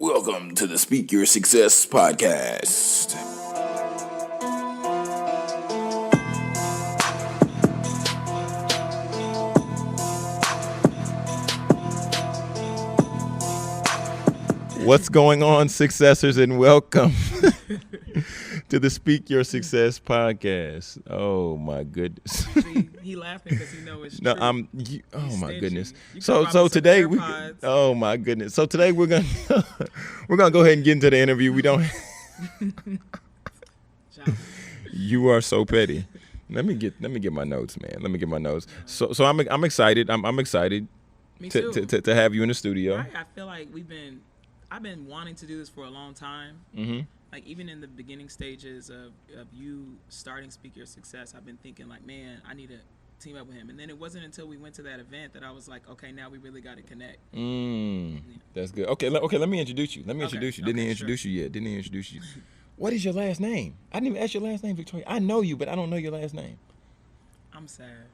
Welcome to the Speak Your Success podcast. What's going on, successors, and welcome to the Speak Your Success podcast. Oh my goodness! He laughing because he knows it's No, true. oh my goodness. You So can promise today some we. AirPods. Oh my goodness. So today we're gonna go ahead and get into the interview. We don't. You are so petty. Let me get my notes, man. Let me get my notes. So I'm excited. I'm excited Me too. to have you in the studio. Right, I feel like I've been wanting to do this for a long time. Mm-hmm. Like even in the beginning stages of you starting Speak Your Success, I've been thinking like, man, I need to team up with him. And then it wasn't until we went to that event that I was like, okay, now we really got to connect. That's good. Okay. Let me introduce you. Didn't Okay, introduce you yet. Didn't introduce you. What is your last name? I didn't even ask your last name, Victoria. I know you, but I don't know your last name. I'm sad.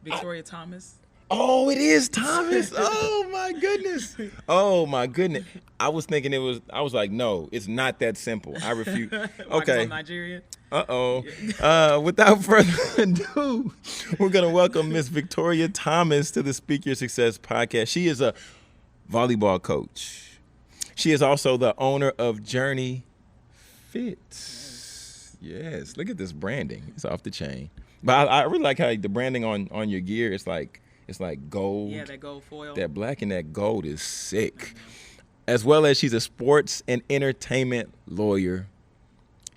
Victoria Thomas. Oh, it is Thomas. Oh my goodness. Oh my goodness. I was thinking I was like, no, it's not that simple. I refuse. Okay. I'm Nigerian. Without further ado, we're going to welcome Miss Victoria Thomas to the Speak Your Success podcast. She is a volleyball coach. She is also the owner of Journey Fits. Yes. Look at this branding. It's off the chain. But I really like how the branding on your gear, it's like gold. Yeah, that gold foil. That black and that gold is sick. As well as she's a sports and entertainment lawyer.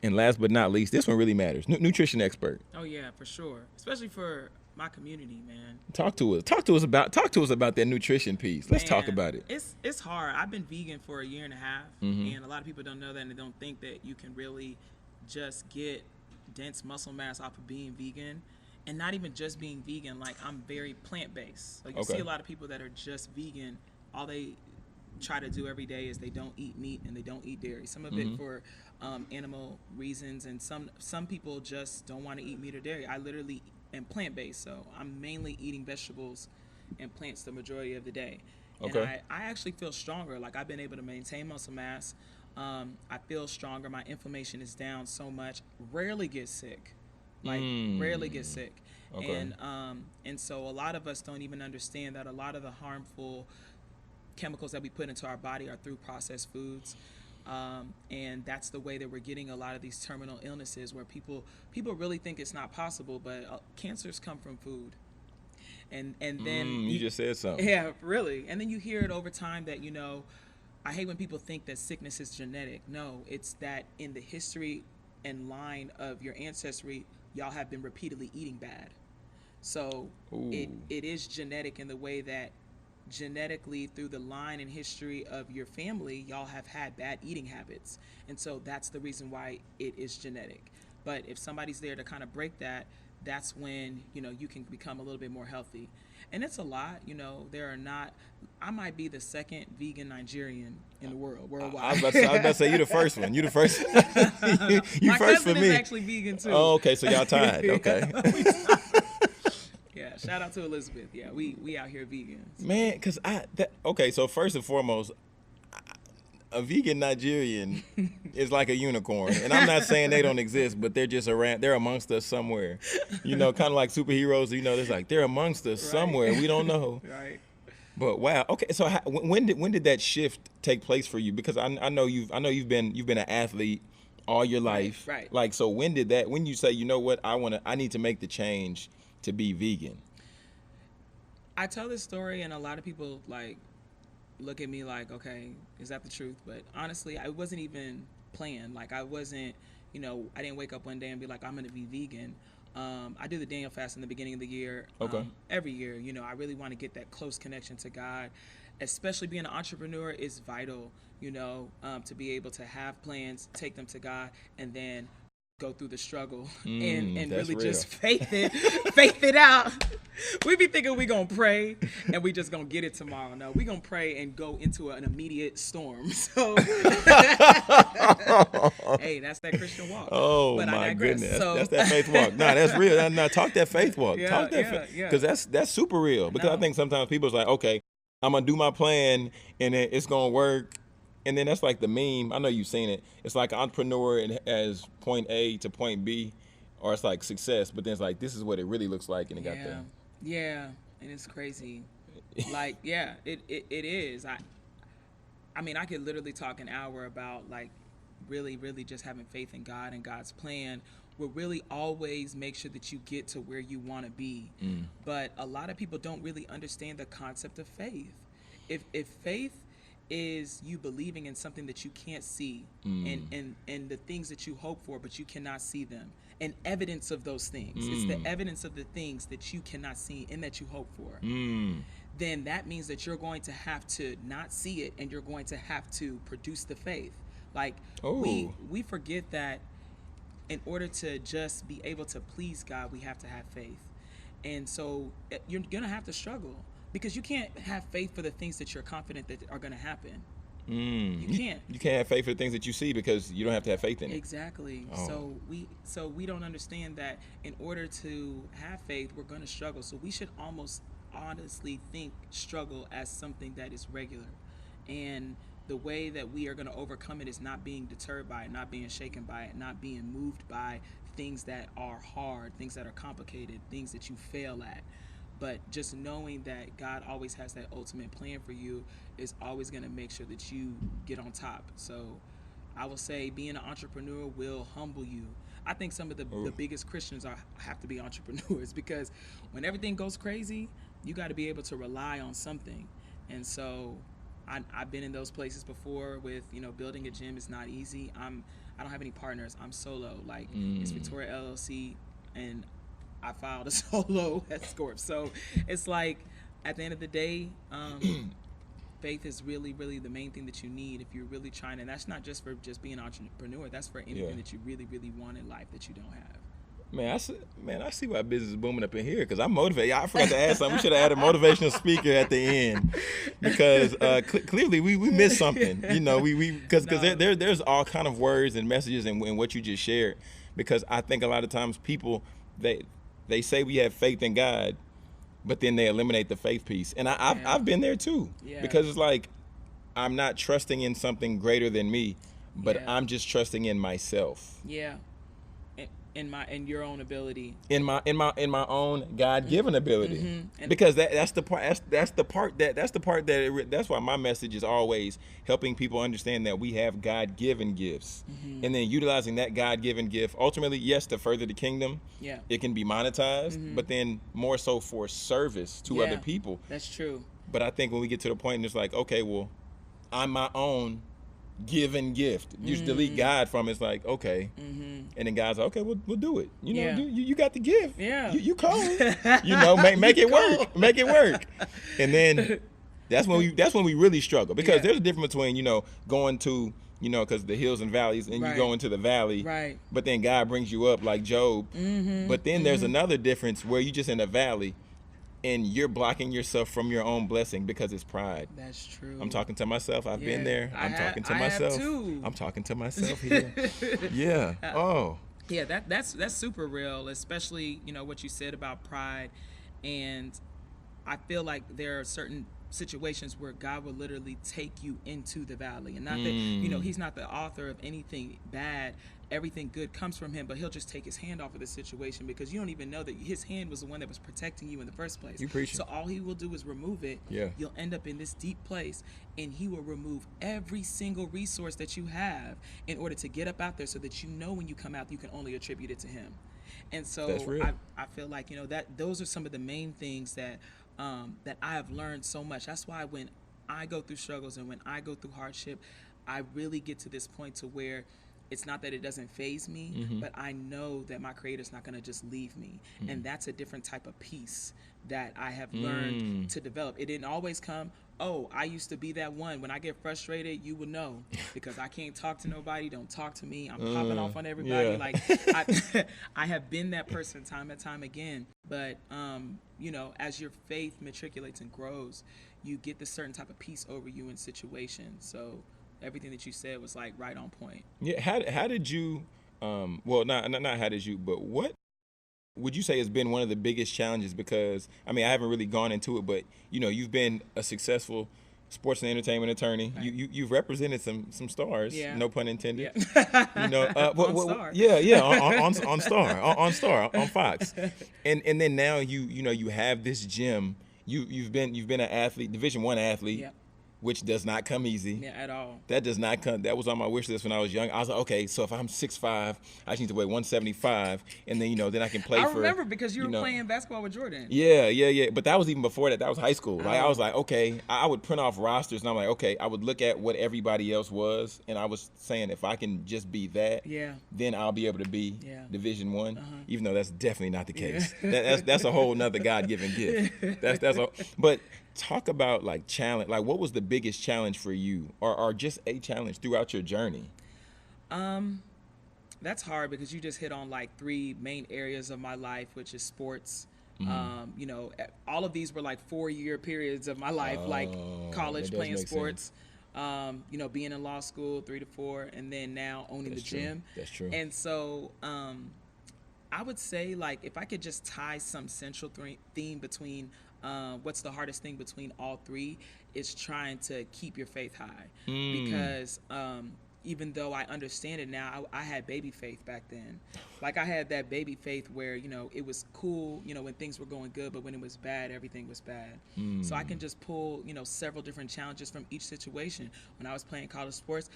And last but not least, this one really matters. Nutrition expert. Oh yeah, for sure. Especially for my community, man. Talk to us about that nutrition piece. Let's talk about it. It's hard. I've been vegan for a year and a half, and a lot of people don't know that, and they don't think that you can really just get dense muscle mass off of being vegan. And not even just being vegan, like I'm very plant-based. So you see a lot of people that are just vegan, all they try to do every day is they don't eat meat and they don't eat dairy. Some of it for animal reasons, and some people just don't want to eat meat or dairy. I literally am plant-based, so I'm mainly eating vegetables and plants the majority of the day. Okay. And I actually feel stronger. Like I've been able to maintain muscle mass. I feel stronger. My inflammation is down so much. Rarely get sick. Rarely get sick. Okay. And so a lot of us don't even understand that a lot of the harmful chemicals that we put into our body are through processed foods. And that's the way that we're getting a lot of these terminal illnesses where people really think it's not possible, but cancers come from food. And then you just said something. Yeah, really. And then you hear it over time that, I hate when people think that sickness is genetic. No, it's that in the history and line of your ancestry, y'all have been repeatedly eating bad. So it is genetic in the way that genetically through the line and history of your family, y'all have had bad eating habits. And so that's the reason why it is genetic. But if somebody's there to kind of break that, that's when, you can become a little bit more healthy. And it's a lot, I might be the second vegan Nigerian in the worldwide. I was about to say you the first one. You the first. You My first for cousin me. is actually vegan too. Oh, okay. So y'all tied. Okay. Yeah, shout out to Elizabeth. Yeah, we out here vegans. Man, because okay, so first and foremost, a vegan Nigerian is like a unicorn. And I'm not saying they don't exist, but they're just around, they're amongst us somewhere. Kind of like superheroes, there's like, they're amongst us somewhere. We don't know. Right. But wow. Okay, so when did that shift take place for you? Because I know you've been an athlete all your life. Right. Like, so when you say, you know what, I need to make the change to be vegan? I tell this story and a lot of people look at me like, okay, is that the truth? But honestly, it wasn't even planned. Like I wasn't, I didn't wake up one day and be like, I'm going to be vegan. I do the Daniel fast in the beginning of the year. Okay. Every year, I really want to get that close connection to God. Especially being an entrepreneur is vital, to be able to have plans, take them to God, and then go through the struggle and really real. just faith it out. We be thinking we gonna pray and we just gonna get it tomorrow. No, we gonna pray and go into an immediate storm. So hey, that's that Christian walk. Oh, but my goodness. That's that faith walk. Nah, that's real. Nah, talk that faith walk. Yeah, talk that because that's super real. Because I think sometimes people's like, okay, I'm gonna do my plan and it's gonna work. And then that's like the meme. I know you've seen it. It's like an entrepreneur as point A to point B, or it's like success, but then it's like, this is what it really looks like, and it got there. Yeah, and it's crazy. Like, yeah, it is. I mean, I could literally talk an hour about like really, really just having faith in God and God's plan will really always make sure that you get to where you want to be. But a lot of people don't really understand the concept of faith. If faith is you believing in something that you can't see, and the things that you hope for but you cannot see them, and evidence of those things, it's the evidence of the things that you cannot see and that you hope for, then that means that you're going to have to not see it, and you're going to have to produce the faith. Like, we forget that in order to just be able to please God, we have to have faith. And so you're going to have to struggle, because you can't have faith for the things that you're confident that are going to happen. You can't. You can't have faith for the things that you see, because you don't have to have faith in it. Exactly. So we don't understand that in order to have faith, we're going to struggle. So we should almost honestly think struggle as something that is regular. And the way that we are going to overcome it is not being deterred by it, not being shaken by it, not being moved by things that are hard, things that are complicated, things that you fail at. But just knowing that God always has that ultimate plan for you is always going to make sure that you get on top. So I will say being an entrepreneur will humble you. I think some of the biggest Christians have to be entrepreneurs, because when everything goes crazy, you got to be able to rely on something. And so I've been in those places before with, building a gym is not easy. I don't have any partners. I'm solo. Like, it's Victoria LLC, and I filed a solo S corp. So it's like, at the end of the day, faith is really, really the main thing that you need if you're really trying. And that's not just for just being an entrepreneur. That's for anything that you really, really want in life that you don't have. Man, I see why business is booming up in here, because I'm motivated. I forgot to add something. We should have had a motivational speaker at the end, because clearly we missed something. Because there's all kind of words and messages in what you just shared. Because I think a lot of times people, they say we have faith in God, but then they eliminate the faith piece. And I've been there too, because it's like, I'm not trusting in something greater than me, but I'm just trusting in myself. Yeah. In your own ability, in my own God-given ability, because that's the part that's why my message is always helping people understand that we have God-given gifts, and then utilizing that God-given gift ultimately, yes, to further the kingdom. It can be monetized, but then more so for service to other people. That's true. But I think when we get to the point and it's like, okay, well, I'm my own given gift. You just delete God from it. It's like, okay. And then God's like, okay, we'll do it. You got the gift. You call. Make it work. Make it work. And then that's when we really struggle, because there's a difference between, going to, because the hills and valleys, and you go into the valley, but then God brings you up like Job. But then there's another difference where you just in a valley, and you're blocking yourself from your own blessing because it's pride. That's true. I'm talking to myself. I've been there. I'm talking to myself. Have too. I'm talking to myself here. Yeah. Yeah, that's super real, especially, what you said about pride. And I feel like there are certain situations where God will literally take you into the valley. And not that, he's not the author of anything bad. Everything good comes from him, but he'll just take his hand off of the situation, because you don't even know that his hand was the one that was protecting you in the first place. You preaching. So all he will do is remove it. You'll end up in this deep place, and he will remove every single resource that you have in order to get up out there, so that when you come out, you can only attribute it to him. And so I feel like, that those are some of the main things that that I have learned so much. That's why when I go through struggles and when I go through hardship, I really get to this point to where it's not that it doesn't faze me, but I know that my Creator's not going to just leave me. And that's a different type of peace that I have learned to develop. It didn't always come, I used to be that one. When I get frustrated, you would know, because I can't talk to nobody. Don't talk to me. I'm popping off on everybody. Like, I have been that person time and time again. But, as your faith matriculates and grows, you get this certain type of peace over you in situations. So everything that you said was like right on point. Yeah. How did you, not how did you, but what would you say has been one of the biggest challenges? Because I haven't really gone into it, but you've been a successful sports and entertainment attorney. Right. You've represented some stars. Yeah. No pun intended. Yeah. You know, On Star. yeah, on Fox, and then now you have this gym. You've been an athlete, Division I athlete. Yep. Which does not come easy. Yeah, at all. That does not come. That was on my wish list when I was young. I was like, okay, so if I'm 6'5", I just need to weigh 175, and then then I can play. I remember because you were playing basketball with Jordan. Yeah. But that was even before that. That was high school. Like I was like, okay, I would print off rosters, and I'm like, okay, I would look at what everybody else was, and I was saying if I can just be that, then I'll be able to be Division I. Even though that's definitely not the case. That's a whole nother God-given gift. But talk about like challenge. Like, what was the biggest challenge for you, or just a challenge throughout your journey? That's hard because you just hit on like 3 main areas of my life, which is sports. All of these were like 4-year periods of my life, like college playing sports. Being in law school 3 to 4, and then now owning the gym. That's true. And so I would say, like, if I could just tie some central theme between what's the hardest thing between all 3 is trying to keep your faith high. Because even though I understand it now, I had baby faith back then. Like, I had that baby faith where, it was cool, when things were going good, but when it was bad, everything was bad. So I can just pull, several different challenges from each situation. When I was playing college sports,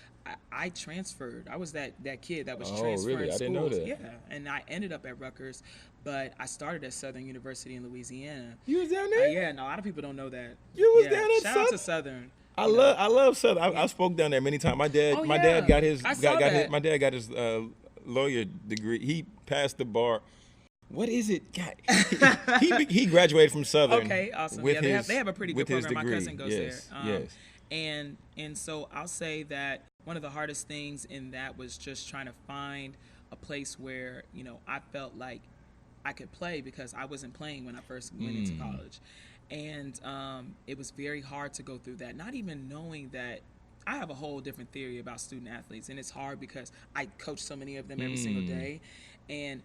I transferred. I was that kid that was transferring really? I schools. didn't know that. Yeah, and I ended up at Rutgers, but I started at Southern University in Louisiana. You was down there? Yeah, and a lot of people don't know that. You was down at Shout out to Southern. I love Southern. I spoke down there many times. My dad got his lawyer degree. He passed the bar. What is it? God, he graduated from Southern. Okay, awesome. With they have a pretty good program. My cousin goes there. Yes. And so I'll say that one of the hardest things in that was just trying to find a place where I felt like I could play, because I wasn't playing when I first went into college. And it was very hard to go through that, not even knowing that I have a whole different theory about student athletes. And it's hard because I coach so many of them every single day. And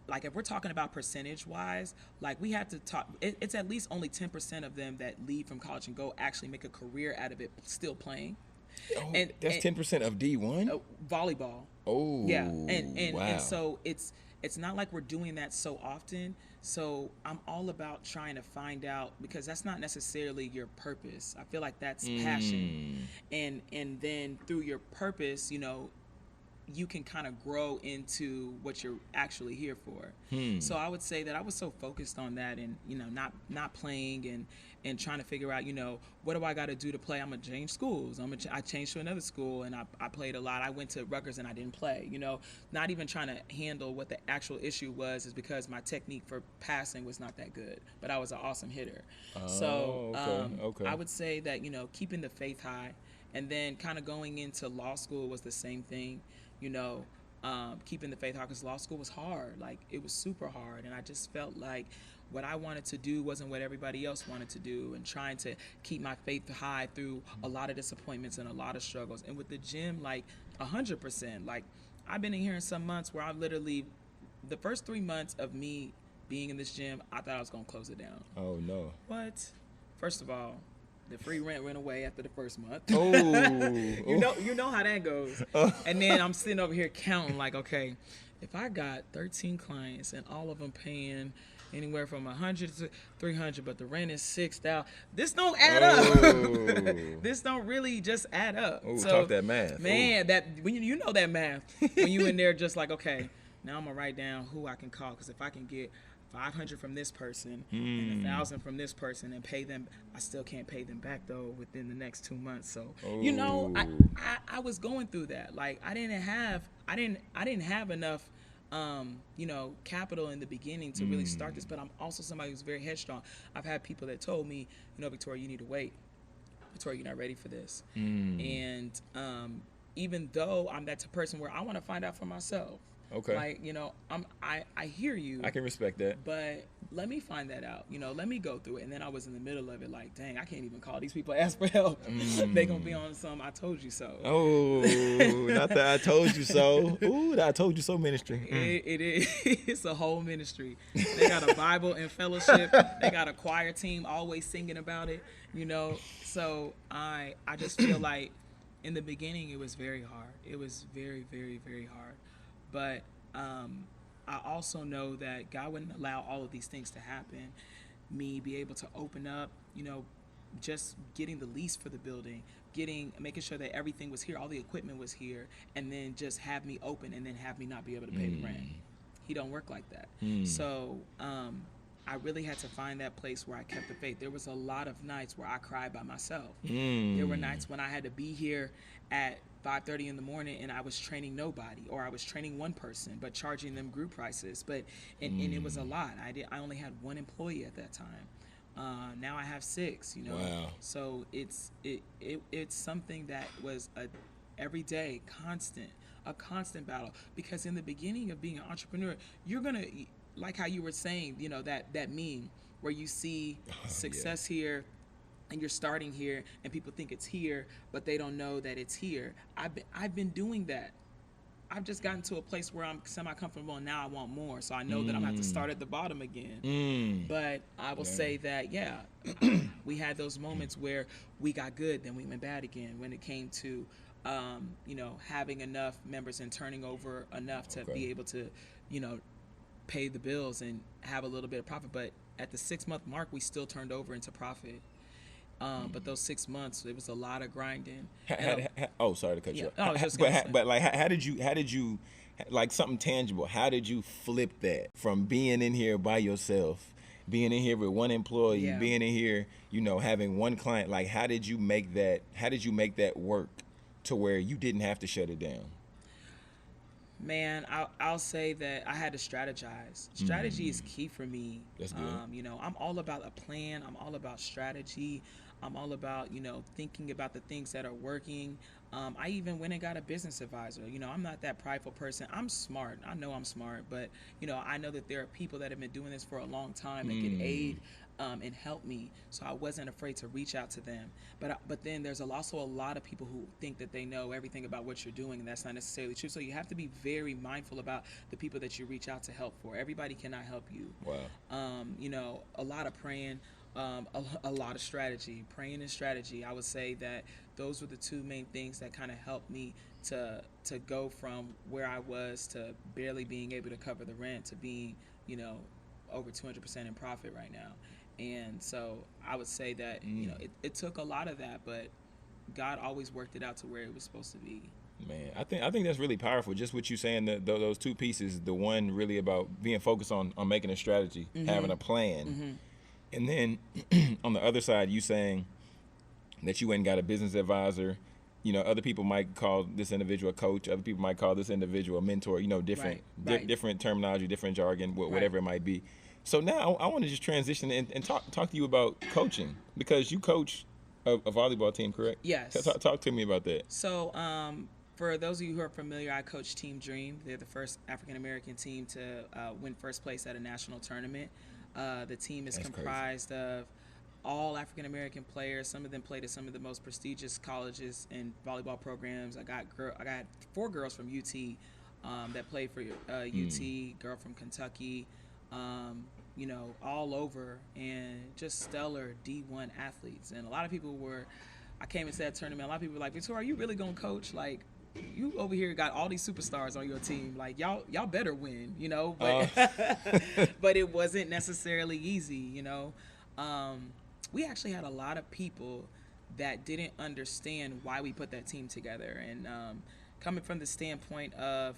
like, if we're talking about percentage wise, like, we have to talk, it's at least only 10% of them that leave from college and go actually make a career out of it still playing. And that's 10% of D1? Volleyball. Oh, yeah. And wow. And so it's not like we're doing that so often. So I'm all about trying to find out, because that's not necessarily your purpose. I feel like that's passion. And then through your purpose, you can kind of grow into what you're actually here for. So I would say that I was so focused on that, and not playing and trying to figure out, what do I got to do to play? I'm gonna change schools. I changed to another school, and I played a lot. I went to Rutgers and I didn't play. Not even trying to handle what the actual issue was, is because my technique for passing was not that good, but I was an awesome hitter. Okay. I would say that keeping the faith high, and then kind of going into law school was the same thing. Keeping the faith high, because law school was hard. Like, it was super hard, and I just felt like what I wanted to do wasn't what everybody else wanted to do, and trying to keep my faith high through a lot of disappointments and a lot of struggles. And with the gym, like, 100%. Like, I've been in here in some months where I've literally, the first 3 months of me being in this gym, I thought I was going to close it down. Oh, no. What? First of all, the free rent went away after the first month. Oh. you know how that goes. And then I'm sitting over here counting, like, okay, if I got 13 clients and all of them paying anywhere from 100 to 300, but the rent is 6,000, this don't add up. This don't really just add up. Oh, so, talk that math. Man, that when you know that math, when you in there just like, okay, now I'm gonna write down who I can call, because if I can get 500 from this person and 1,000 from this person and pay them, I still can't pay them back though within the next 2 months. So I was going through that. Like, I didn't have enough capital in the beginning to really start this, but I'm also somebody who's very headstrong. I've had people that told me, Victoria, you need to wait. Victoria, you're not ready for this. And even though I'm that person where I want to find out for myself, Okay. Like, you know, I hear you. I can respect that. But let me find that out. You know, let me go through it. And then I was in the middle of it like, dang, I can't even call these people, ask for help. They gonna be on some I told you so. Oh, not that I told you so. Ooh, that I told you so ministry. It is. It's a whole ministry. They got a Bible and fellowship. They got a choir team always singing about it, you know. So I just feel like in the beginning it was very hard. It was very, very, very hard. But I also know that God wouldn't allow all of these things to happen. Me be able to open up, you know, just getting the lease for the building, making sure that everything was here, all the equipment was here, and then just have me open and then have me not be able to pay the rent. He don't work like that. So I really had to find that place where I kept the faith. There was a lot of nights where I cried by myself. There were nights when I had to be here at 5:30 in the morning and I was training nobody, or I was training one person but charging them group prices. But and it was a lot. I only had one employee at that time. Now I have 6. You know. Wow. So it's something that was a everyday a constant battle, because in the beginning of being an entrepreneur, you're gonna, like how you were saying, you know, that meme where you see success here and you're starting here and people think it's here, but they don't know that it's here. I've been doing that. I've just gotten to a place where I'm semi-comfortable, and now I want more. So I know that I'm going to have to start at the bottom again. But I will say that, we had those moments where we got good, then we went bad again when it came to, you know, having enough members and turning over enough to be able to, you know, pay the bills and have a little bit of profit. But at the 6-month mark, we still turned over into profit. But those 6 months, it was a lot of grinding. Sorry to cut you off. No, I was just but like, how did you, like, something tangible? How did you flip that from being in here by yourself, being in here with one employee, being in here, you know, having one client? Like, how did you make that work to where you didn't have to shut it down? Man, I'll say that I had to strategize. Strategy is key for me. That's good. You know, I'm all about a plan. I'm all about strategy. I'm all about, you know, thinking about the things that are working. I even went and got a business advisor. You know, I'm not that prideful person. I'm smart. I know I'm smart, but, you know, I know that there are people that have been doing this for a long time that can aid and help me. So I wasn't afraid to reach out to them. But then there's also a lot of people who think that they know everything about what you're doing, and that's not necessarily true. So you have to be very mindful about the people that you reach out to help for. Everybody cannot help you. Wow. You know, a lot of praying, a lot of strategy. Praying and strategy. I would say that those were the 2 main things that kind of helped me to go from where I was to barely being able to cover the rent to being, you know, over 200% in profit right now. And so I would say that, you know, it took a lot of that, but God always worked it out to where it was supposed to be. Man, I think that's really powerful. Just what you saying, those 2 pieces. The one really about being focused on making a strategy, having a plan, and then on the other side, you saying that you went and got a business advisor. You know, other people might call this individual a coach. Other people might call this individual a mentor. You know, different terminology, different jargon, whatever it might be. So now I want to just transition and talk to you about coaching, because you coach a volleyball team, correct? Yes. Talk to me about that. So for those of you who are familiar, I coach Team Dream. They're the first African-American team to win first place at a national tournament. The team is comprised of all African-American players. Some of them played at some of the most prestigious colleges and volleyball programs. I got 4 girls from UT that played for UT, girl from Kentucky, you know, all over, and just stellar D1 athletes. And a lot of people I came into that tournament, a lot of people were like, Victoria, are you really going to coach? Like, you over here got all these superstars on your team. Like, y'all better win, you know? But, but it wasn't necessarily easy, you know? We actually had a lot of people that didn't understand why we put that team together. And coming from the standpoint of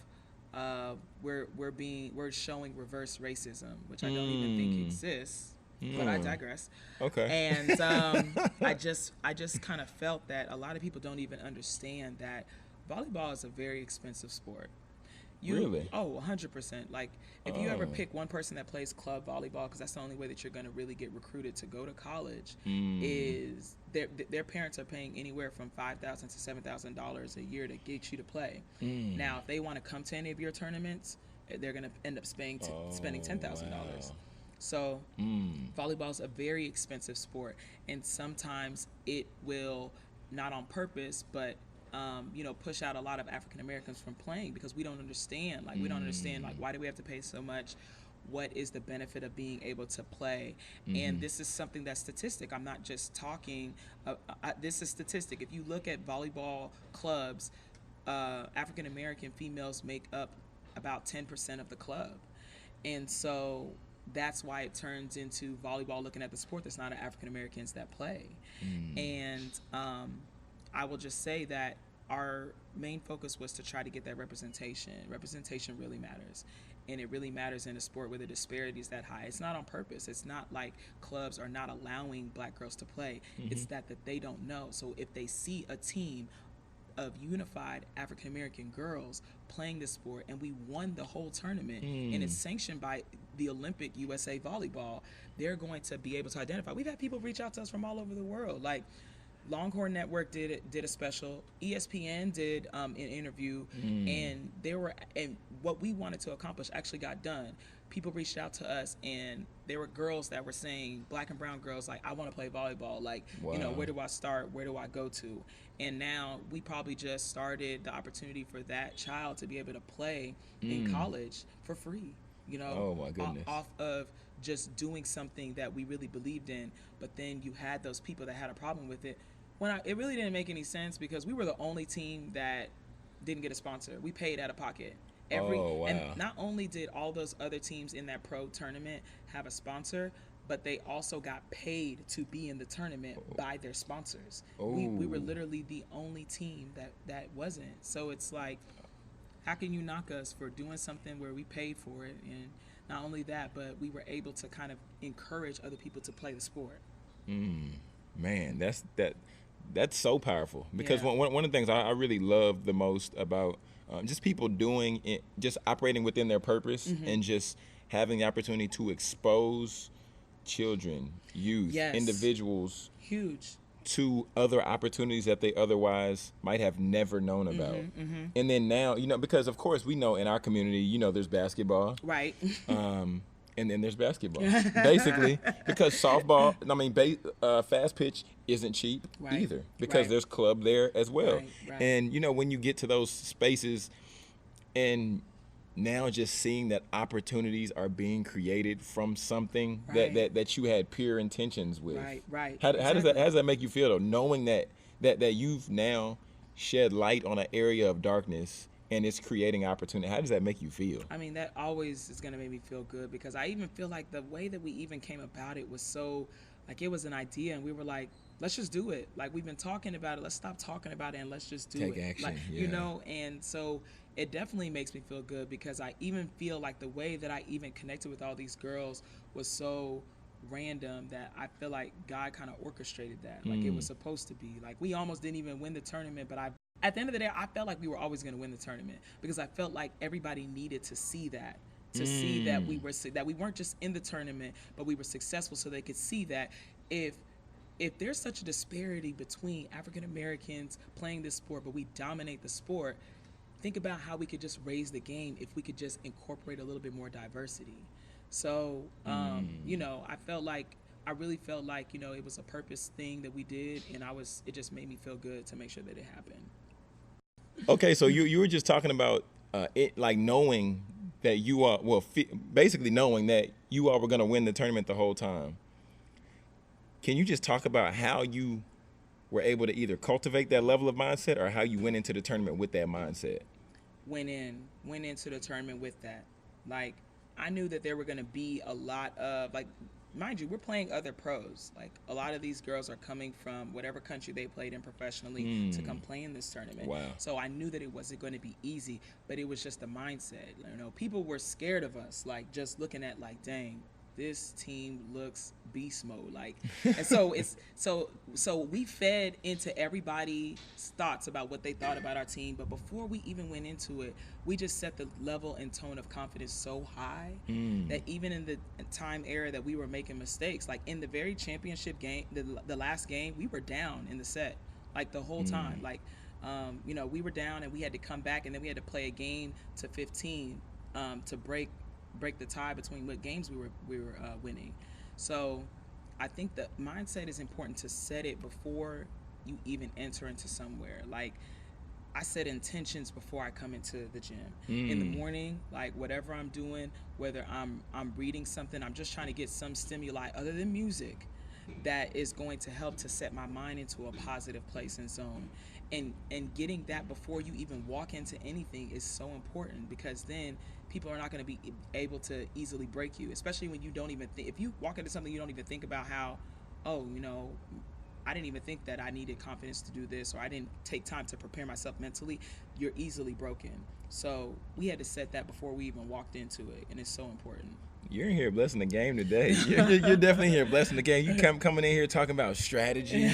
we're showing reverse racism, which I don't even think exists, but I digress. Okay. And I just kind of felt that a lot of people don't even understand that volleyball is a very expensive sport. Really? Oh, 100%. Like, if you ever pick one person that plays club volleyball, because that's the only way that you're going to really get recruited to go to college, is their parents are paying anywhere from $5,000 to $7,000 a year to get you to play. Now, if they want to come to any of your tournaments, they're going to end up spending $10,000. Wow. So volleyball is a very expensive sport, and sometimes it will, not on purpose, but push out a lot of African Americans from playing because we don't understand. Like, we don't understand, like, why do we have to pay so much? What is the benefit of being able to play? And this is something that's statistic. I'm not just talking. This is statistic. If you look at volleyball clubs, African American females make up about 10% of the club. And so that's why it turns into volleyball looking at the sport that's not African Americans that play. And I will just say that our main focus was to try to get that representation. Representation really matters. And it really matters in a sport where the disparity is that high. It's not on purpose. It's not like clubs are not allowing black girls to play. It's that they don't know. So if they see a team of unified African American girls playing this sport, and we won the whole tournament, and it's sanctioned by the Olympic USA Volleyball, they're going to be able to identify. We've had people reach out to us from all over the world. Like, Longhorn Network did a special. ESPN did an interview, and what we wanted to accomplish actually got done. People reached out to us, and there were girls that were saying, black and brown girls, like, I want to play volleyball. Like, where do I start? Where do I go to? And now we probably just started the opportunity for that child to be able to play in college for free. Oh my goodness. Off of just doing something that we really believed in, but then you had those people that had a problem with it. It really didn't make any sense because we were the only team that didn't get a sponsor. We paid out of pocket. Wow. And not only did all those other teams in that pro tournament have a sponsor, but they also got paid to be in the tournament by their sponsors. We were literally the only team that wasn't. So it's like, how can you knock us for doing something where we paid for it? And not only that, but we were able to kind of encourage other people to play the sport. Man, that's so powerful, because one of the things I really love the most about just people doing it, just operating within their purpose, and just having the opportunity to expose children, youth, individuals, huge, to other opportunities that they otherwise might have never known about. And then now, because of course we know in our community, there's basketball, right? And then there's basketball, basically, because softball, fast pitch isn't cheap either, because there's club there as well. Right. And, when you get to those spaces, and now just seeing that opportunities are being created from something that you had pure intentions with. Right. How does that make you feel, though, knowing that you've now shed light on an area of darkness and it's creating opportunity? How does that make you feel? I mean, that always is going to make me feel good, because I even feel like the way that we even came about it was so, like, it was an idea, and we were like, let's just do it. Like, we've been talking about it. Let's stop talking about it and let's just do it. Take action, like, and so it definitely makes me feel good, because I even feel like the way that I even connected with all these girls was so random that I feel like God kind of orchestrated that. Like, it was supposed to be. Like, we almost didn't even win the tournament, but at the end of the day, I felt like we were always going to win the tournament, because I felt like everybody needed to see that, see that we weren't just in the tournament, but we were successful, so they could see that if there's such a disparity between African Americans playing this sport, but we dominate the sport, think about how we could just raise the game if we could just incorporate a little bit more diversity. So, I really felt like, it was a purpose thing that we did, and it just made me feel good to make sure that it happened. Okay, so you were just talking about it, like, knowing that you are, basically knowing that you all were going to win the tournament the whole time. Can you just talk about how you were able to either cultivate that level of mindset, or how you went into the tournament with that mindset? Went into the tournament with that. Like, I knew that there were going to be a lot of, like, mind you, we're playing other pros. Like, a lot of these girls are coming from whatever country they played in professionally to come play in this tournament. Wow. So I knew that it wasn't going to be easy, but it was just a mindset. People were scared of us, like, just looking at, like, dang, this team looks beast mode. Like, and so it's so we fed into everybody's thoughts about what they thought about our team. But before we even went into it, we just set the level and tone of confidence so high that even in the time era that we were making mistakes, like in the very championship game, the last game, we were down in the set, like the whole time. Like, you know, we were down and we had to come back, and then we had to play a game to 15 to break the tie between what games we were winning. So I think the mindset is important to set it before you even enter into somewhere. Like, I set intentions before I come into the gym. In the morning, like whatever I'm doing, whether I'm reading something, I'm just trying to get some stimuli other than music that is going to help to set my mind into a positive place and zone. And getting that before you even walk into anything is so important, because then people are not going to be able to easily break you, especially when you don't even think. If you walk into something, you don't even think about how, oh, you know, I didn't even think that I needed confidence to do this, or I didn't take time to prepare myself mentally, you're easily broken. So we had to set that before we even walked into it, and it's so important. You're in here blessing the game today. You're definitely here blessing the game. You coming in here talking about strategy.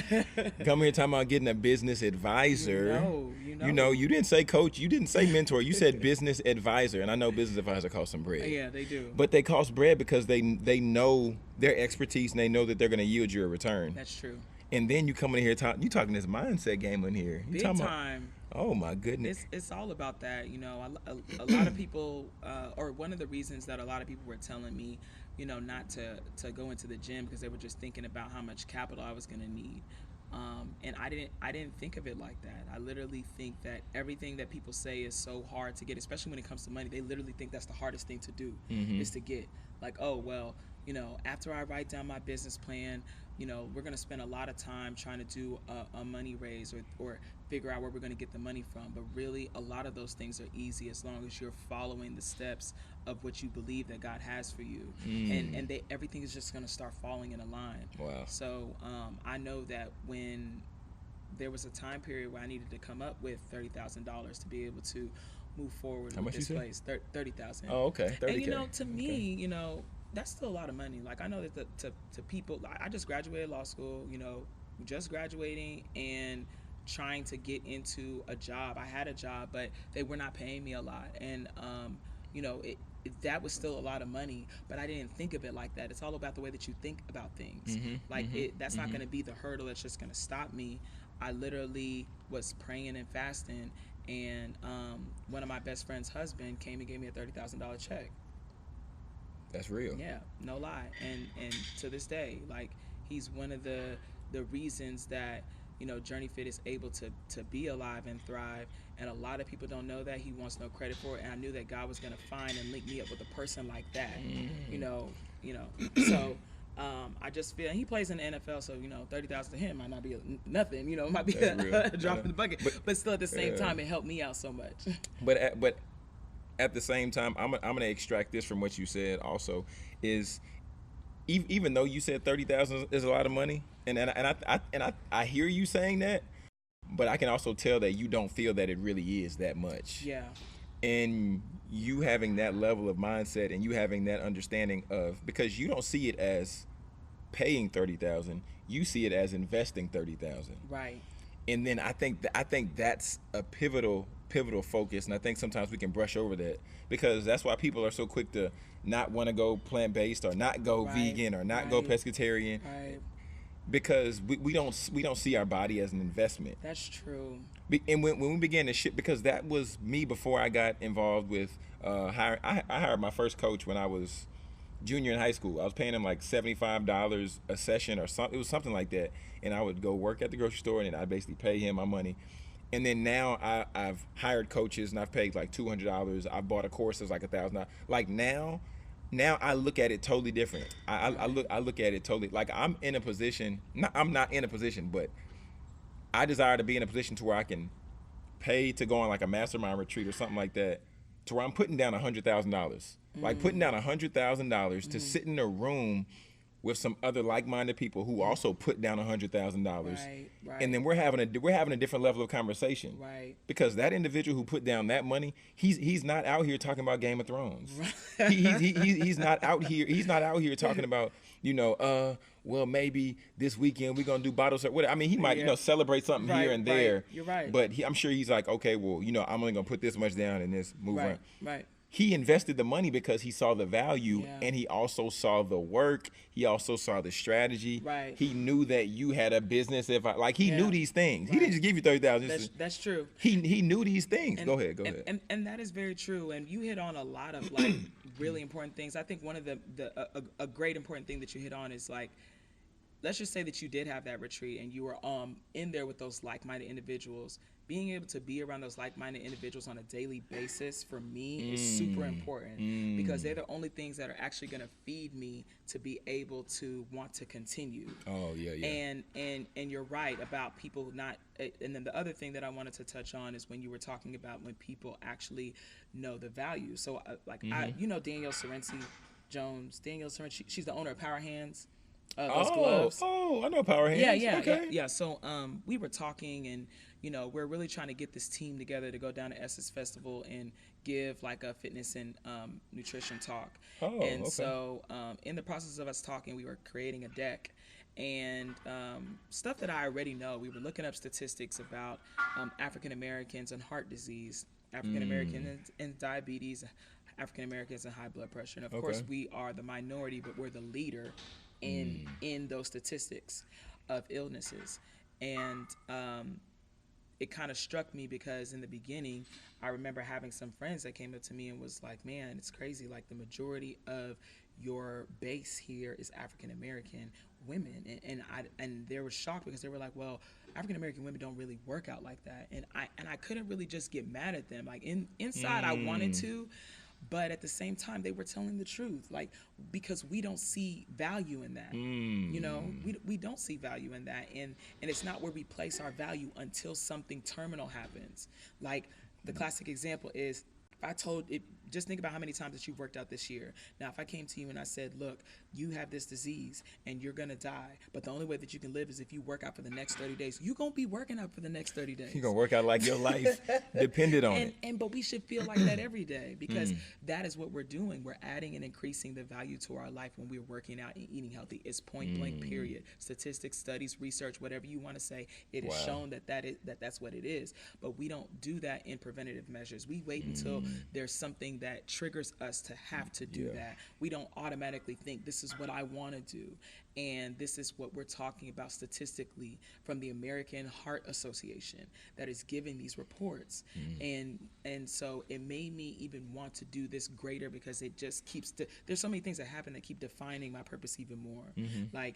Coming here talking about getting a business advisor. You know, you didn't say coach. You didn't say mentor. You said business advisor. And I know business advisor costs some bread. Yeah, they do. But they cost bread because they know their expertise, and they know that they're going to yield you a return. That's true. And then you coming in here talking this mindset game in here. You Big talking time. Oh my goodness. It's all about that, you know. A lot of people, or one of the reasons that a lot of people were telling me, you know, not to go into the gym, because they were just thinking about how much capital I was going to need. And I didn't think of it like that. I literally think that everything that people say is so hard to get, especially when it comes to money. They literally think that's the hardest thing to do, is to get. Like, oh, well, you know, after I write down my business plan, you know, we're going to spend a lot of time trying to do a money raise or figure out where we're going to get the money from. But really, a lot of those things are easy as long as you're following the steps of what you believe that God has for you. And everything is just going to start falling in a line. Wow. So I know that when there was a time period where I needed to come up with $30,000 to be able to move forward with this place. $30,000. Oh, okay. 30K. And, you know, to me, you know, that's still a lot of money. Like, I know that to people, I just graduated law school, you know, just graduating and trying to get into a job. I had a job, but they were not paying me a lot. And, you know, that was still a lot of money, but I didn't think of it like that. It's all about the way that you think about things. That's not going to be the hurdle that's just going to stop me. I literally was praying and fasting, and one of my best friend's husband came and gave me a $30,000 check. That's real. Yeah, no lie. And to this day, like, he's one of the reasons that, you know, Journey Fit is able to be alive and thrive. And a lot of people don't know that. He wants no credit for it. And I knew that God was going to find and link me up with a person like that. You know. So I just feel, and he plays in the NFL, so, you know, $30,000 to him might not be nothing. You know, it might be a drop in the bucket. But still, at the same time, it helped me out so much. But at the same time, I'm going to extract this from what you said also, is even though you said 30,000 is a lot of money, and I hear you saying that, but I can also tell that you don't feel that it really is that much. Yeah. And you having that level of mindset, and you having that understanding of, because you don't see it as paying 30,000, you see it as investing 30,000. Right. And then I think that's a pivotal focus, and I think sometimes we can brush over that, because that's why people are so quick to not want to go plant-based, or not go vegan, or not go pescatarian, because we don't see our body as an investment. That's true. And when we began to shift, because that was me before I got involved with I hired my first coach when I was junior in high school. I was paying him like $75 a session or something. It was something like that. And I would go work at the grocery store, and I basically pay him my money. And then now I've hired coaches, and I've paid like $200. I bought a course that's like $1,000. Like now I look at it totally different. I look at it totally like I'm in a position. I'm not in a position, but I desire to be in a position to where I can pay to go on like a mastermind retreat or something like that, to where I'm putting down $100,000. Like putting down $100,000 to sit in a room with some other like-minded people who also put down $100,000, Right. and then we're having a different level of conversation, Right. because that individual who put down that money, he's not out here talking about Game of Thrones. He's not out here. He's not out here talking about, well, maybe this weekend we're gonna do bottle service. I mean, he might, celebrate something here and there. You're right. But I'm sure he's like, okay, well, I'm only gonna put this much down and this move on. Right. He invested the money because he saw the value, Yeah. and he also saw the work. He also saw the strategy. Right. He knew that you had a business. He Yeah. knew these things. Right. He didn't just give you 30,000. That's true. He knew these things. Go ahead. And that is very true. And you hit on a lot of like really important things. I think one of a great important thing that you hit on is like, let's just say that you did have that retreat and you were in there with those like-minded individuals. Being able to be around those like-minded individuals on a daily basis for me is super important, because they're the only things that are actually going to feed me to be able to want to continue. Oh yeah. And you're right about people not. And then the other thing that I wanted to touch on is when you were talking about when people actually know the value. So Danielle Sorensi Jones. Danielle Sorensi, she's the owner of Power Hands. Those gloves. Oh, I know Power Hands. Yeah. So we were talking, and we're really trying to get this team together to go down to Essence Festival and give like a fitness and nutrition talk. So in the process of us talking, we were creating a deck and stuff that I already know. We were looking up statistics about African Americans and heart disease, African Americans and diabetes, African Americans and high blood pressure. And of course, we are the minority, but we're the leader in those statistics of illnesses. And it kind of struck me because in the beginning, I remember having some friends that came up to me and was like, man, it's crazy. Like the majority of your base here is African American women. And they were shocked because they were like, well, African American women don't really work out like that. And I couldn't really just get mad at them. Like inside I wanted to, but at the same time, they were telling the truth, like, because we don't see value in that. We don't see value in that. And it's not where we place our value until something terminal happens. Like the classic example is, if I told it, just think about how many times that you've worked out this year. Now, if I came to you and I said, look, you have this disease and you're going to die, but the only way that you can live is if you work out for the next 30 days. You're going to be working out for the next 30 days. You're going to work out like your life depended on it. But we should feel like that every day, because that is what we're doing. We're adding and increasing the value to our life when we're working out and eating healthy. It's point blank, period. Statistics, studies, research, whatever you want to say, it is shown that's what it is. But we don't do that in preventative measures. We wait until there's something that triggers us to have to do that. We don't automatically think this is what I want to do. And this is what we're talking about statistically from the American Heart Association that is giving these reports. And so it made me even want to do this greater, because it just keeps, there's so many things that happen that keep defining my purpose even more. Like,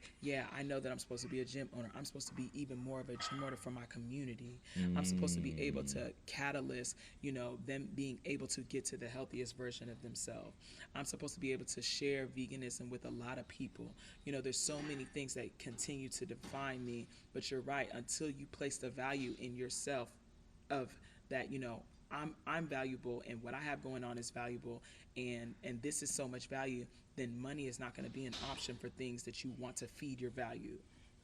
I know that I'm supposed to be a gym owner. I'm supposed to be even more of a gym owner for my community. I'm supposed to be able to catalyst, them being able to get to the healthiest version of themselves. I'm supposed to be able to share veganism with a lot of people. There's so many things that continue to define me, but you're right, until you place the value in yourself of that, I'm valuable and what I have going on is valuable, and this is so much value, then money is not going to be an option for things that you want to feed your value.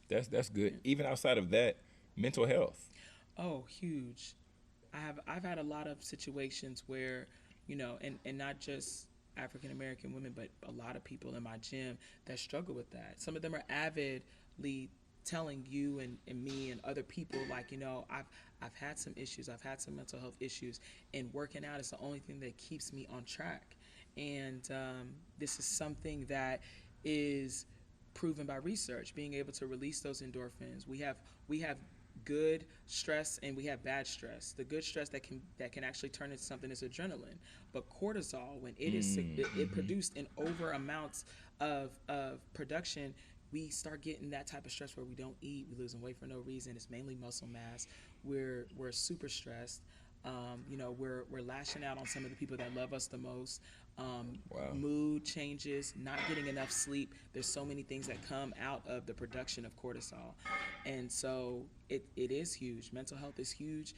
That's good. Even outside of that, mental health. Oh, huge. I've had a lot of situations where, and not just African American women, but a lot of people in my gym that struggle with that. Some of them are avidly telling you and me and other people, like, I've had some issues, I've had some mental health issues, and working out is the only thing that keeps me on track. And this is something that is proven by research, being able to release those endorphins. We have good stress and we have bad stress. The good stress that can actually turn into something is adrenaline, but cortisol, when it is it produced in over amounts of production, we start getting that type of stress where we don't eat, we're losing weight for no reason. It's mainly muscle mass. We're super stressed. We're lashing out on some of the people that love us the most. Mood changes, not getting enough sleep. There's so many things that come out of the production of cortisol. And so it is huge. Mental health is huge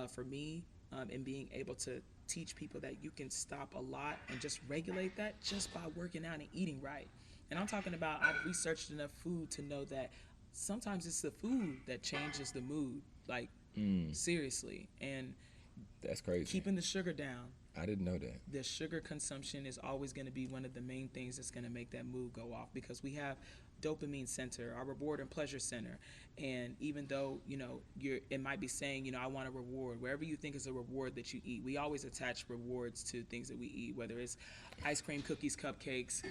for me, and being able to teach people that you can stop a lot and just regulate that just by working out and eating right. And I'm talking about, I've researched enough food to know that sometimes it's the food that changes the mood, like seriously. And That's crazy. keeping the sugar down. I didn't know that. The sugar consumption is always going to be one of the main things that's going to make that mood go off, because we have dopamine center, our reward and pleasure center. And even though, it might be saying, I want a reward, wherever you think is a reward that you eat, we always attach rewards to things that we eat, whether it's ice cream, cookies, cupcakes,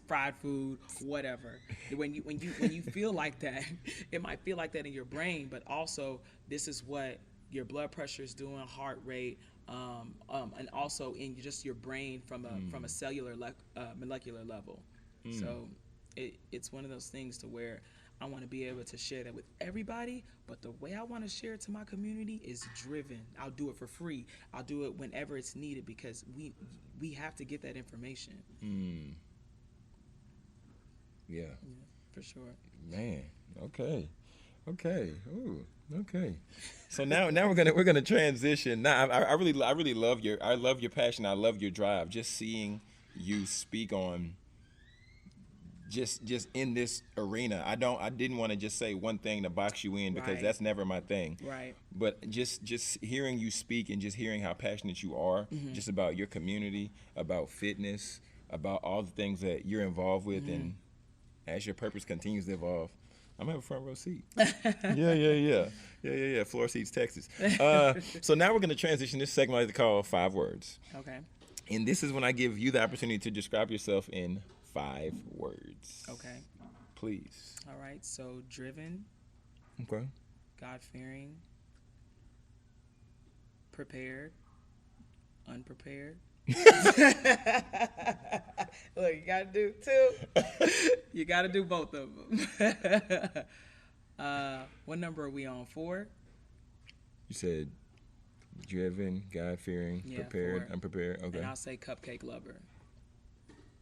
fried food, whatever. When you feel like that, it might feel like that in your brain, but also this is what your blood pressure is doing, heart rate, and also in just your brain from a cellular molecular level. So it's one of those things to where I want to be able to share that with everybody, but the way I want to share it to my community is driven. I'll do it for free. I'll do it whenever it's needed, because we have to get that information. Yeah, for sure. Man, okay. Ooh, okay. So now we're gonna transition. Now I really love your passion. I love your drive. Just seeing you speak on just in this arena. I didn't want to just say one thing to box you in, because that's never my thing. Right. But just hearing you speak and just hearing how passionate you are, just about your community, about fitness, about all the things that you're involved with, and as your purpose continues to evolve, I'm gonna have a front row seat. Yeah. Floor seats, Texas. So now we're gonna transition this segment I like to call 5 words. Okay. And this is when I give you the opportunity to describe yourself in 5 words. Okay. Please. All right. So driven. Okay. God-fearing. Prepared. Unprepared. Look, you gotta do 2. You gotta do both of them. What number are we on? 4? You said driven, God-fearing, prepared, 4. Unprepared. Okay. And I'll say cupcake lover.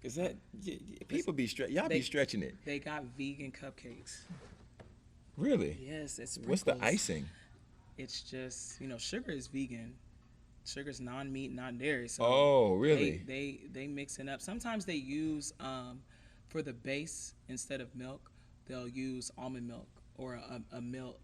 Is that people be be stretching it? They got vegan cupcakes. Really? Yes, it's sprinkles. What's the icing? It's just, sugar is vegan. Sugar's non-meat, non-dairy. So really? They mix it up. Sometimes they use for the base, instead of milk, they'll use almond milk or a milk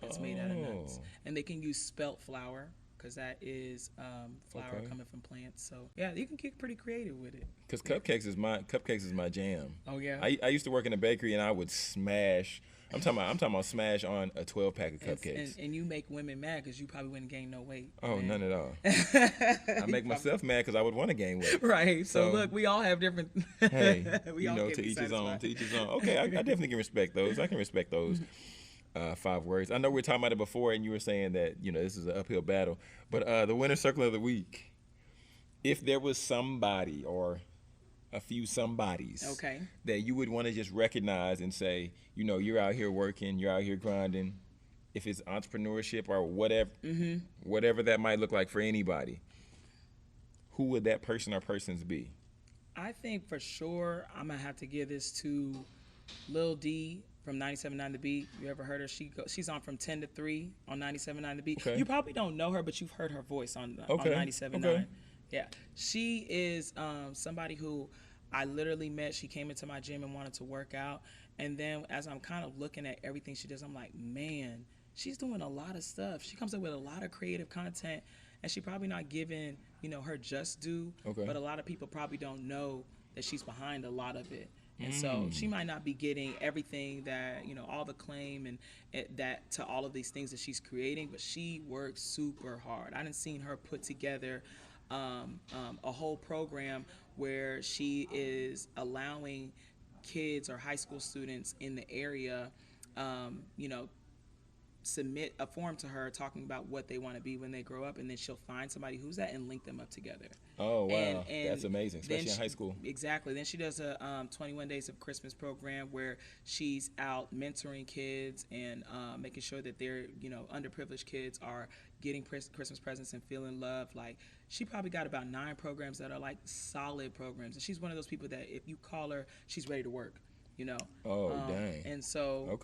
that's made out of nuts. And they can use spelt flour, because that is flour coming from plants. So yeah, you can get pretty creative with it. Because cupcakes is my jam. Oh yeah. I used to work in a bakery, and I would smash. I'm talking about smash on a 12-pack of cupcakes. And you make women mad, because you probably wouldn't gain no weight. Oh, man. None at all. I make myself mad because I would want to gain weight. Right. So look, we all have different. Hey, to each his own. To each his own. Okay, I definitely can respect those. I can respect those 5 words. I know we were talking about it before, and you were saying that this is an uphill battle. But the winner circle of the week, if there was somebody or a few somebodies that you would want to just recognize and say, you're out here working, you're out here grinding, if it's entrepreneurship or whatever that might look like for anybody, who would that person or persons be? I think for sure I'm going to have to give this to Lil D from 97.9 The Beat. You ever heard her? She's on from 10 to 3 on 97.9 The Beat. Okay. You probably don't know her, but you've heard her voice on 97.9. Okay. Yeah, she is somebody who I literally met. She came into my gym and wanted to work out. And then as I'm kind of looking at everything she does, I'm like, man, she's doing a lot of stuff. She comes up with a lot of creative content, and she probably not given, her just due. Okay. But a lot of people probably don't know that she's behind a lot of it. And so she might not be getting everything that, all the claim and that to all of these things that she's creating, but she works super hard. I done seen her put together a whole program where she is allowing kids or high school students in the area, submit a form to her talking about what they want to be when they grow up, and then she'll find somebody who's that and link them up together. Oh, wow. And that's amazing, especially in high school. Exactly. Then she does a 21 Days of Christmas program where she's out mentoring kids and making sure that their, underprivileged kids are getting Christmas presents and feeling love. Like, she probably got about 9 programs that are like solid programs. And she's one of those people that if you call her, she's ready to work. Oh, dang. And so,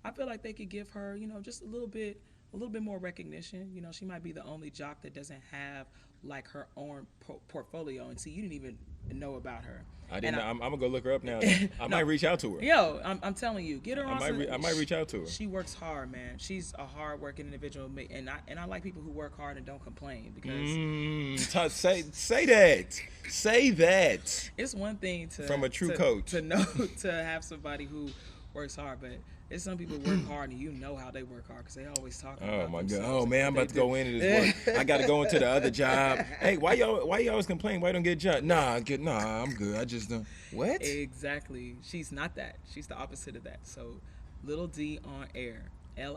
I feel like they could give her, just a little bit a little bit more recognition. You know, she might be the only jock that doesn't have like her own portfolio, and see, you didn't even know about her. I didn't. I'm gonna go look her up now. I No. might reach out to her. Yo, I'm telling you, get her on. I might reach out to her. She works hard, man. She's a hard-working individual, and I like people who work hard and don't complain, because Say that. Say that. it's one thing to From a true coach. to know to have somebody who works hard, but it's some people who work hard and you know how they work hard because they always talk about Oh my God! themselves Oh and man, what I'm they about to do. go into this work. I got to go into the other job. Hey, why you always complain? Why you don't get a job? Nah, I'm good. I just don't. What? Exactly. She's not that. She's the opposite of that. So, Little D on air, LILD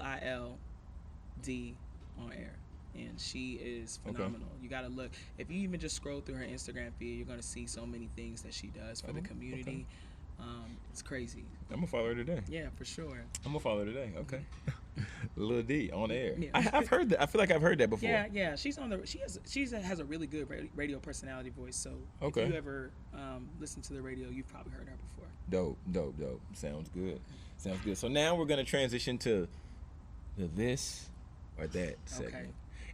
on air, and she is phenomenal. You got to look. If you even just scroll through her Instagram feed, you're gonna see so many things that she does for the community. It's crazy. I'm gonna follow her today. Yeah, for sure. I'm gonna follow her today. Okay. Lil D on air. Yeah. I've heard that. I feel like I've heard that before. Yeah. She's on the. She has a really good radio personality voice. So Okay. if you ever listen to the radio, you've probably heard her before. Dope. Sounds good. So now we're gonna transition to the this or that segment. Okay.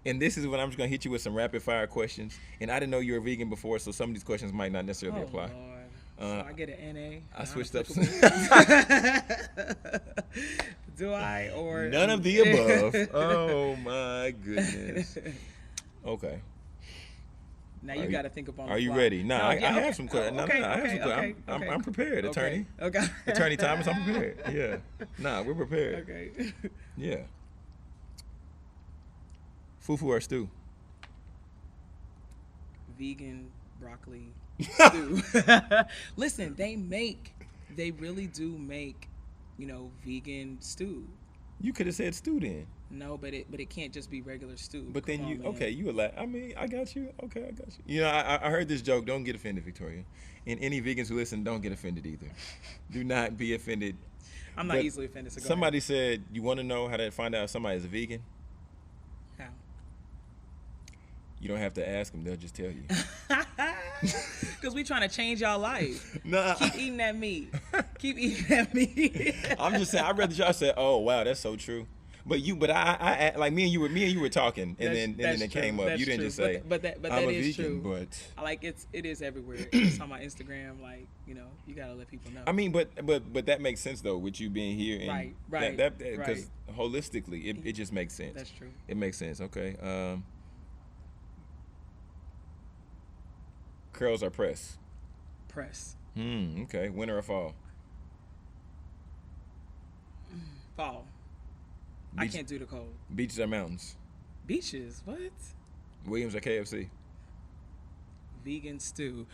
And this is when I'm just gonna hit you with some rapid fire questions. And I didn't know you were vegan before, so some of these questions might not necessarily apply. Lord. So I get an NA. I switched up. Do I or None of the above. Oh my goodness. Okay. Now you got to think about. Are you ready? No, I have some questions. Okay, I have some questions. okay, I'm prepared, attorney. Okay. Attorney Thomas, I'm prepared. Yeah. Nah, we're prepared. Okay. Yeah. Fufu or stew? Vegan broccoli stew. Listen, they really do make, vegan stew. You could have said stew then. No, but it can't just be regular stew. But then Come on, man. you allow. I mean, I got you. Okay, I got you. You know, I heard this joke. Don't get offended, Victoria. And any vegans who listen, don't get offended either. Do not be offended. I'm not But easily offended. So go somebody said, you want to know how to find out if somebody is a vegan? ahead. You don't have to ask them. They'll just tell you. Because we trying to change y'all life. Nah. Keep eating that meat. Keep eating that meat. I'm just saying. I'd rather y'all say, "Oh, wow, that's so true." But I like me and you were talking, and then it came up. That's You didn't true. just say, but that "I'm a is vegan," true. but I like it is everywhere. It's on my Instagram. Like, you gotta let people know. I mean, but that makes sense though, with you being here, and Right, because holistically, it just makes sense. That's true. It makes sense. Okay. Curls or press? Press. Okay. Winter or fall? Fall. I can't do the cold. Beaches or mountains? Beaches. What? Williams or KFC? Vegan stew.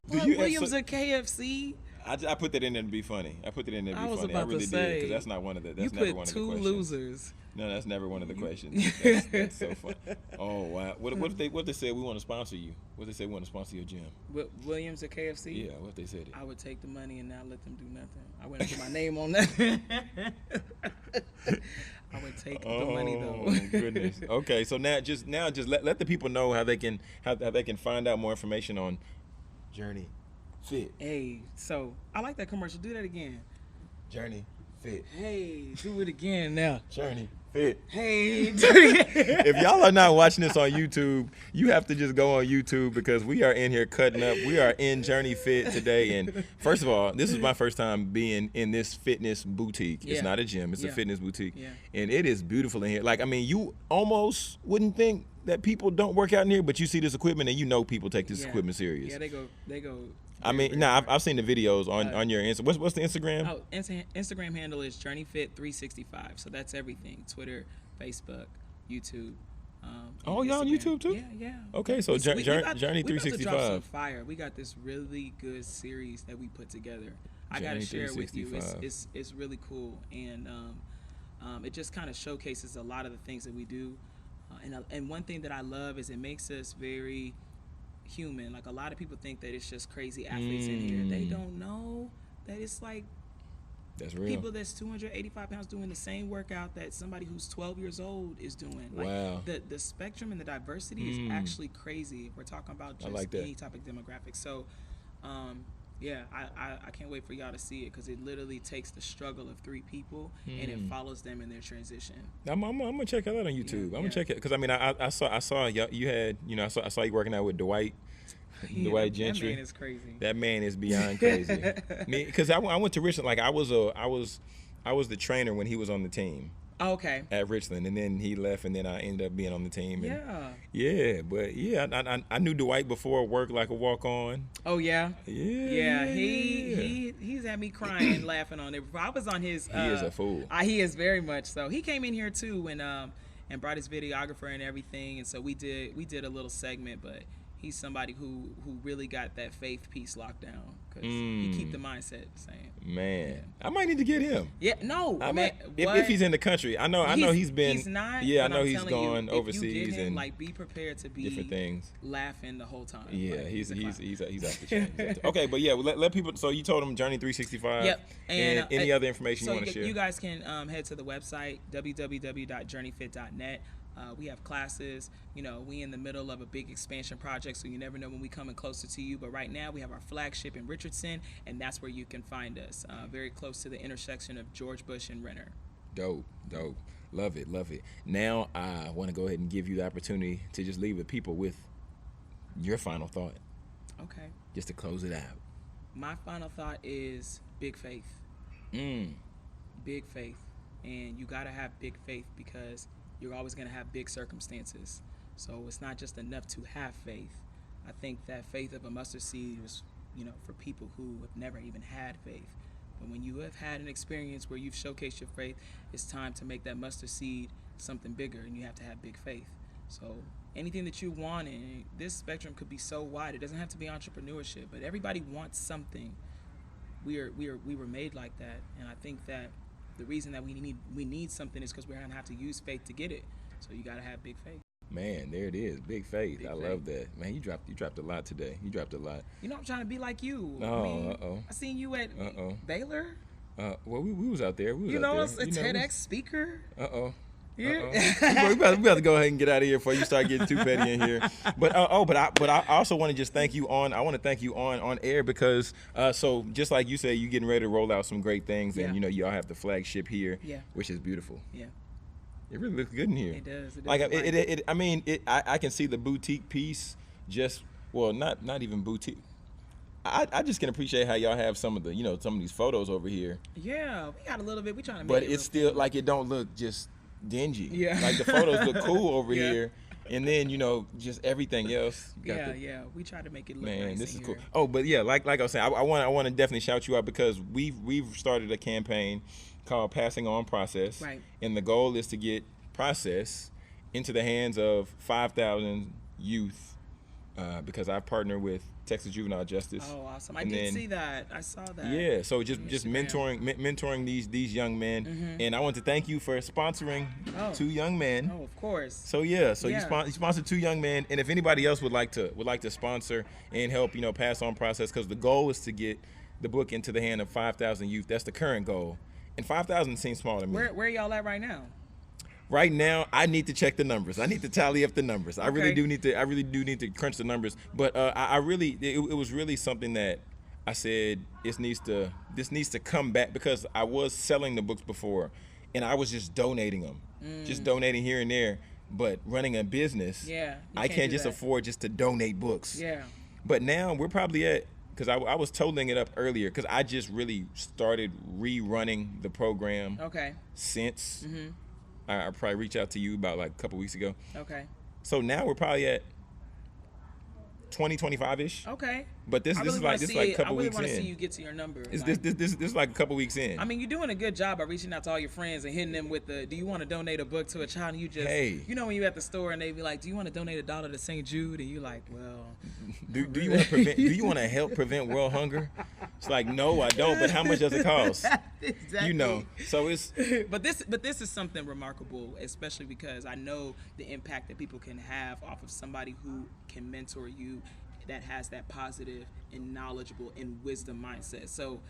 Williams or KFC? I put that in there to be funny. I put it in there to be I was funny. about I really to say, did, because that's not one of the. That's you never put one of the two questions. losers. No, that's never one of the questions. That's so fun. Oh wow! What if they said we want to sponsor you? What if they say we want to sponsor your gym? Williams or KFC? Yeah. What if they said it? I would take the money and not let them do nothing. I wouldn't put my name on that. I would take the money though. Oh goodness. Okay, so now just let the people know how they can find out more information on Journey Fit. Hey, so I like that commercial. Do that again. Journey Fit. Hey, do it again now. Journey Fit. Hey, do it again. If y'all are not watching this on YouTube, you have to just go on YouTube, because we are in here cutting up. We are in Journey Fit today, and first of all, this is my first time being in this fitness boutique. It's Yeah. not a gym; it's a Yeah. fitness boutique, Yeah. and it is beautiful in here. Like, I mean, you almost wouldn't think that people don't work out in here, but you see this equipment and you know people take this equipment serious. Yeah, they go. I mean, I've seen the videos on your Instagram. What's the Instagram? Oh, Instagram handle is JourneyFit365. So that's everything: Twitter, Facebook, YouTube. Oh, y'all on Instagram. YouTube too? Yeah. Okay, so Journey We about to drop 365. some fire. We got this really good series that we put together. I gotta Journey share it with you. 365. It's really cool, and it just kind of showcases a lot of the things that we do. And one thing that I love is it makes us very human. Like, a lot of people think that it's just crazy athletes in here. They don't know that it's like That's real. people that's 285 pounds doing the same workout that somebody who's 12 years old is doing. Like, Wow. the spectrum and the diversity is actually crazy if we're talking about just like that. any type of demographic. So Yeah, I can't wait for y'all to see it because it literally takes the struggle of 3 people and it follows them in their transition. I'm gonna check that out on YouTube. I'm gonna check it because I mean I saw you had I saw you working out with Dwight. Dwight Gentry. That man is crazy. That man is beyond crazy. Because I went to Richland. Like I was the trainer when he was on the team. Oh, okay. At Richland, and then he left, and then I ended up being on the team. And Yeah. I knew Dwight before work like a walk on. Oh yeah. Yeah. He's had me crying and laughing on it. I was on his. He is a fool. He is very much so. He came in here too and brought his videographer and everything, and so we did a little segment, but. He's somebody who really got that faith piece locked down because he keep the mindset the same. Man, I might need to get him. Yeah, no, if he's in the country, I know he's been. He's not. Yeah, I know I'm he's gone overseas if you get him, and like be prepared to be different things. Laughing the whole time. Yeah, like, he's off the chain. Okay, but yeah, let people. So you told him Journey 365. Yep. And any other information you want to share? You guys can head to the website www.journeyfit.net. We have classes. We in the middle of a big expansion project, so you never know when we coming closer to you. But right now, we have our flagship in Richardson, and that's where you can find us, very close to the intersection of George Bush and Renner. Dope. Love it. Now, I want to go ahead and give you the opportunity to just leave the people with your final thought. Okay. Just to close it out. My final thought is big faith. Big faith. And you got to have big faith because you're always going to have big circumstances. So it's not just enough to have faith. I think that faith of a mustard seed was, for people who have never even had faith. But when you have had an experience where you've showcased your faith, it's time to make that mustard seed something bigger, and you have to have big faith. So anything that you want, and this spectrum could be so wide. It doesn't have to be entrepreneurship, but everybody wants something. We were made like that, and I think that the reason that we need something is because we're gonna have to use faith to get it. So you gotta have big faith. Man, there it is, big faith. Big I faith. love that. Man, you dropped a lot today. You dropped a lot. I'm trying to be like you. Oh, I seen you at Baylor. Well, we was out there. We was out A there. TEDx speaker. Yeah. We about to go ahead and get out of here before you start getting too petty in here. But I also want to just thank you on. I want to thank you on air because so just like you say, you getting ready to roll out some great things, and y'all have the flagship here, which is beautiful. Yeah. It really looks good in here. It does. Like I can see the boutique piece. Not even boutique. I just can appreciate how y'all have some of the some of these photos over here. Yeah, we got a little bit. We trying to make but it it's still like it don't look just dingy. Yeah. Like the photos look cool over here, and then just everything else. We try to make it look man, nice this in is here. cool. Oh, but yeah, like I was saying, I want to definitely shout you out because we've started a campaign called Passing On Process, Right. And the goal is to get process into the hands of 5,000 youth because I partner with Texas Juvenile Justice. Oh, awesome! I did see that. I saw that. Yeah, so just mentoring these young men, and I want to thank you for sponsoring 2 young men. Oh, of course. So you sponsored 2 young men, and if anybody else would like to sponsor and help, pass on process, because the goal is to get the book into the hand of 5,000 youth. That's the current goal, and 5,000 seems small to me. Where y'all at right now? Right now, I need to check the numbers. I need to tally up the numbers. I really Okay. do need to crunch the numbers. But it was really something that I said this needs to come back because I was selling the books before, and I was just donating them, just donating here and there. But running a business, I can't just afford just to donate books. Yeah. But now we're probably at, because I was totaling it up earlier because I just really started rerunning the program. Okay. Since. I probably reached out to you about like a couple weeks ago. Okay. So now we're probably at 25-ish. Okay. But this is like a couple weeks in. I really want to see you get to your number. This is like a couple weeks in. I mean, you're doing a good job by reaching out to all your friends and hitting them with do you want to donate a book to a child? And you just, when you're at the store and they be like, do you want to donate $1 to St. Jude? And you're like, well. Do you want to help prevent world hunger? It's like, no, I don't. But how much does it cost? Exactly. So it's. But this is something remarkable, especially because I know the impact that people can have off of somebody who can mentor you, that has that positive and knowledgeable and wisdom mindset. So,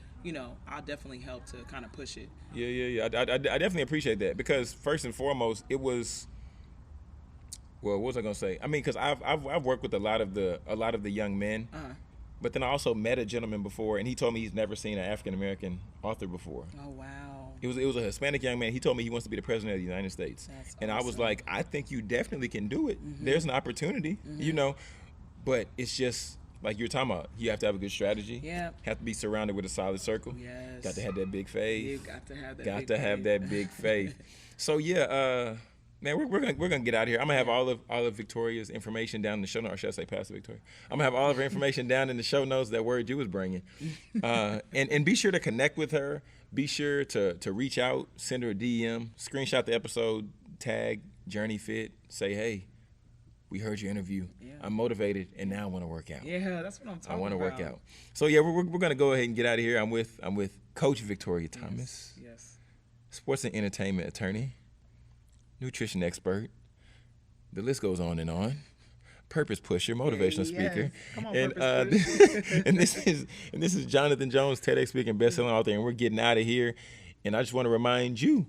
I'll definitely help to kind of push it. Yeah. I definitely appreciate that because first and foremost, it was. Well, what was I gonna say? I mean, because I've worked with a lot of the young men, But then I also met a gentleman before, and he told me he's never seen an African American author before. Oh, wow. It was a Hispanic young man. He told me he wants to be the president of the United States. That's and I was awesome. like, I think you definitely can do it. There's an opportunity, you know. But it's just like you're talking about. You have to have a good strategy. Yeah. Have to be surrounded with a solid circle. Yes. Got to have that big faith. You got to have that. Got big to have faith. that big faith. So yeah, man, we're gonna get out of here. I'm gonna have all of Victoria's information down in the show notes, or should I say Pastor Victoria? I'm gonna have all of her information down in the show notes. That word you was bringing, and be sure to connect with her. Be sure to reach out, send her a DM, screenshot the episode, tag Journey Fit, say, hey, we heard your interview. Yeah. I'm motivated, and now I want to work out. Yeah, that's what I'm talking about. I want to work out. So yeah, we're gonna go ahead and get out of here. I'm with Coach Victoria Thomas, Yes. sports and entertainment attorney, nutrition expert. The list goes on and on. Purpose pusher, motivational speaker. Come on, and purpose and this is Jonathan Jones, TEDx speaking, best-selling author, and we're getting out of here. And I just want to remind you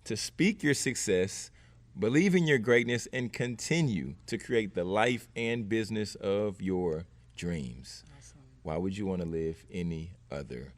to speak your success, believe in your greatness, and continue to create the life and business of your dreams. Awesome. Why would you want to live any other